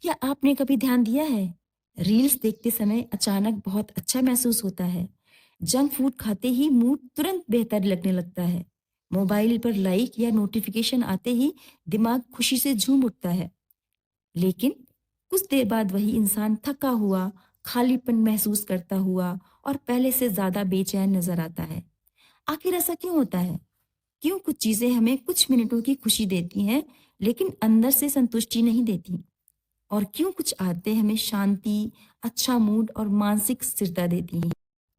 क्या आपने कभी ध्यान दिया है? रील्स देखते समय अचानक बहुत अच्छा महसूस होता है। जंक फूड खाते ही मूड तुरंत बेहतर लगने लगता है। मोबाइल पर लाइक या नोटिफिकेशन आते ही दिमाग खुशी से झूम उठता है। लेकिन कुछ देर बाद वही इंसान थका हुआ, खालीपन महसूस करता हुआ और पहले से ज्यादा बेचैन नजर आता है। आखिर ऐसा क्यों होता है? क्यों कुछ चीजें हमें कुछ मिनटों की खुशी देती हैं, लेकिन अंदर से संतुष्टि नहीं देती? और क्यों कुछ आदतें हमें शांति, अच्छा मूड और मानसिक स्थिरता देती हैं?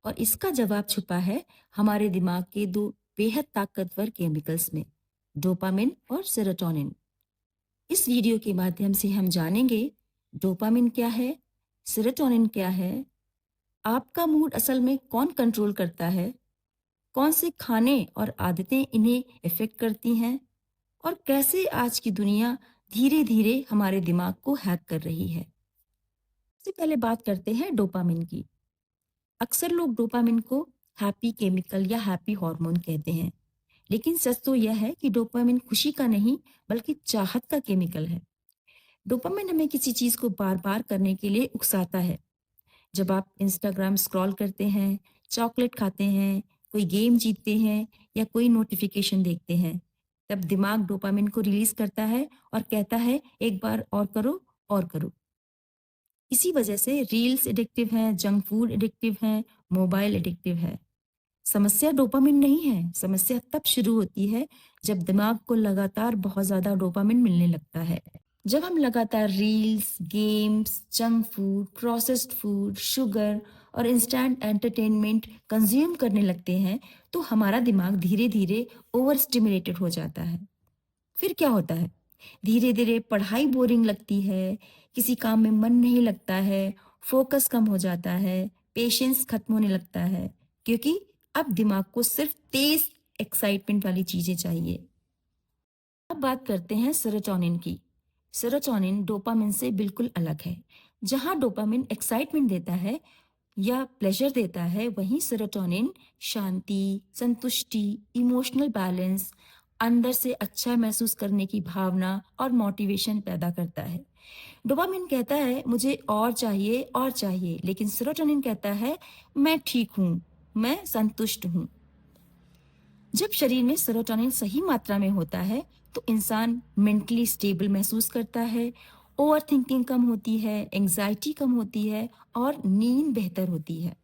और इसका जवाब छुपा है हमारे दिमाग के दो बेहद ताकतवर केमिकल्स में, डोपामिन और सेरोटोनिन। इस वीडियो के माध्यम से हम जानेंगे डोपामिन क्या है, सेरोटोनिन क्या है, आपका मूड असल में कौन कंट्रोल करता है, कौन से खाने और आदतें इन्हें इफेक्ट करती हैं, और कैसे आज की दुनिया धीरे धीरे हमारे दिमाग को हैक कर रही है। सबसे पहले बात करते हैं डोपामिन की। अक्सर लोग डोपामिन को हैप्पी केमिकल या हैप्पी हार्मोन कहते हैं, लेकिन सच तो यह है कि डोपामिन खुशी का नहीं बल्कि चाहत का केमिकल है। डोपामिन हमें किसी चीज को बार बार करने के लिए उकसाता है। जब आप इंस्टाग्राम स्क्रॉल करते हैं, चॉकलेट खाते हैं, कोई गेम जीतते हैं या कोई नोटिफिकेशन देखते हैं, तब दिमाग डोपामिन को रिलीज करता है और कहता है एक बार और करो और करो। इसी वजह से रील्स एडिक्टिव हैं, जंक फूड एडिक्टिव हैं, मोबाइल एडिक्टिव है। समस्या डोपामिन नहीं है, समस्या तब शुरू होती है जब दिमाग को लगातार बहुत ज्यादा डोपामिन मिलने लगता है। जब हम लगातार reels, games, junk food, processed food, sugar और इंस्टेंट एंटरटेनमेंट कंज्यूम करने लगते हैं, तो हमारा दिमाग धीरे धीरे ओवर स्टिमुलेटेड हो जाता है। फिर क्या होता है? धीरे धीरे पढ़ाई बोरिंग लगती है, किसी काम में मन नहीं लगता है, फोकस कम हो जाता है, पेशेंस खत्म होने लगता है, क्योंकि अब दिमाग को सिर्फ तेज एक्साइटमेंट वाली चीजें चाहिए। अब बात करते हैं सेरोटोनिन की। सेरोटोनिन डोपामिन से बिल्कुल अलग है। जहां डोपामिन एक्साइटमेंट देता है या प्लेजर देता है, वहीं सेरोटोनिन शांति, संतुष्टि, इमोशनल बैलेंस, अंदर से अच्छा महसूस करने की भावना और मोटिवेशन पैदा करता है। डोपामिन कहता है मुझे और चाहिए, लेकिन सेरोटोनिन कहता है मैं ठीक हूँ, मैं संतुष्ट हूँ। जब शरीर में सेरोटोनिन सही मात्रा में होता है, तो इंसान मेंटली स्टेबल महसूस करता है, ओवर थिंकिंग कम होती है, एंजाइटी कम होती है और नींद बेहतर होती है।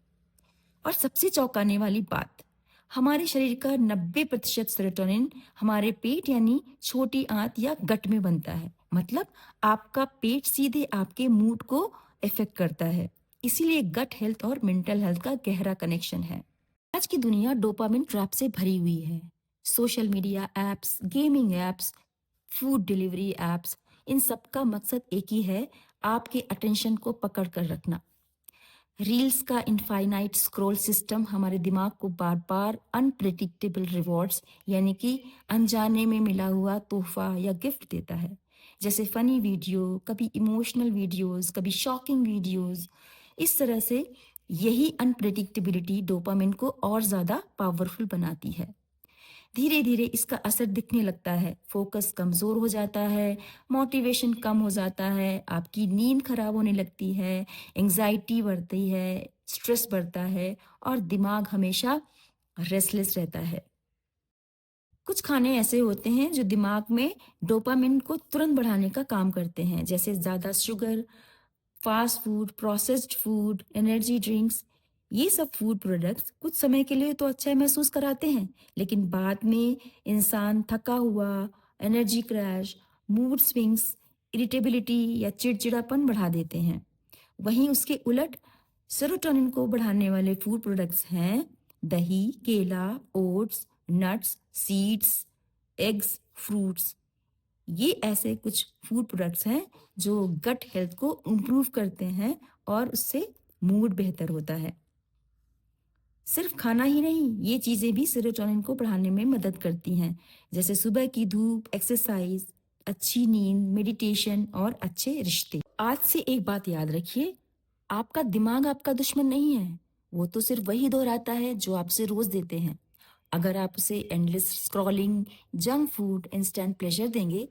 और सबसे चौंकाने वाली बात, हमारे शरीर का 90% सेरोटोनिन हमारे पेट यानी छोटी आंत या गट में बनता है। मतलब आपका पेट सीधे आपके मूड को इफेक्ट करता है। इसीलिए गट हेल्थ और मेंटल हेल्थ का गहरा कनेक्शन है। आज की दुनिया डोपामिन ट्रैप से भरी हुई है। Social media apps, gaming apps, food delivery apps, इन सब का मकसद एक ही है, आपके अटेंशन को पकड़ कर रखना। रील्स का इनफाइनाइट स्क्रॉल सिस्टम हमारे दिमाग को बार बार अनप्रिडिक्टेबल रिवॉर्ड्स यानी कि अनजाने में मिला हुआ तोहफा या गिफ्ट देता है। जैसे फनी वीडियो, कभी इमोशनल वीडियोस, कभी शॉकिंग वीडियोस। इस तरह से यही अनप्रिडिक्टेबिलिटी डोपामिन को और ज़्यादा पावरफुल बनाती है। धीरे धीरे इसका असर दिखने लगता है, फोकस कमजोर हो जाता है, मोटिवेशन कम हो जाता है, आपकी नींद खराब होने लगती है, एंजाइटी बढ़ती है, स्ट्रेस बढ़ता है और दिमाग हमेशा रेस्टलेस रहता है। कुछ खाने ऐसे होते हैं जो दिमाग में डोपामिन को तुरंत बढ़ाने का काम करते हैं, जैसे ज्यादा sugar, fast food, processed food, energy drinks. ये सब फूड प्रोडक्ट्स कुछ समय के लिए तो अच्छा महसूस कराते हैं, लेकिन बाद में इंसान थका हुआ, energy crash, mood swings, irritability या चिड़चिड़ापन बढ़ा देते हैं। वहीं उसके उलट सेरोटोनिन को बढ़ाने वाले फूड प्रोडक्ट्स हैं दही, केला, oats, nuts, seeds, eggs, fruits. ये ऐसे कुछ फूड प्रोडक्ट्स हैं जो गट हेल्थ को इम्प्रूव करते हैं और उससे मूड बेहतर होता है। सिर्फ खाना ही नहीं, ये चीजें भी सेरोटोनिन को बढ़ाने में मदद करती हैं, जैसे सुबह की धूप, एक्सरसाइज, अच्छी नींद, मेडिटेशन और अच्छे रिश्ते। आज से एक बात याद रखिए, आपका दिमाग आपका दुश्मन नहीं है। वो तो सिर्फ वही दोहराता है जो आपसे रोज देते हैं। अगर आप उसे endless scrolling, junk food, instant pleasure देंगे,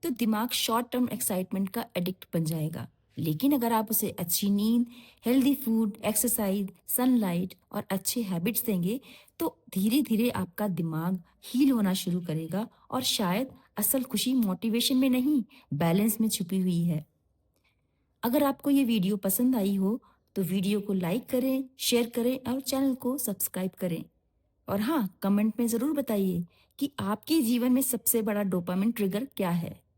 तो दिमाग शॉर्ट टर्म एक्साइटमेंट का एडिक्ट बन जाएगा। लेकिन अगर आप उसे अच्छी नींद, हेल्दी फूड, एक्सरसाइज, सनलाइट और अच्छे हैबिट्स देंगे, तो धीरे धीरे आपका दिमाग हील होना शुरू करेगा और शायद असल खुशी मोटिवेशन में नहीं, बैलेंस में छुपी हुई है। अगर आपको ये वीडियो पसंद आई हो, तो वीडियो को लाइक करें, शेयर करें और चैनल को सब्सक्राइब करें। और हाँ, कमेंट में ज़रूर बताइए कि आपके जीवन में सबसे बड़ा डोपामिन ट्रिगर क्या है।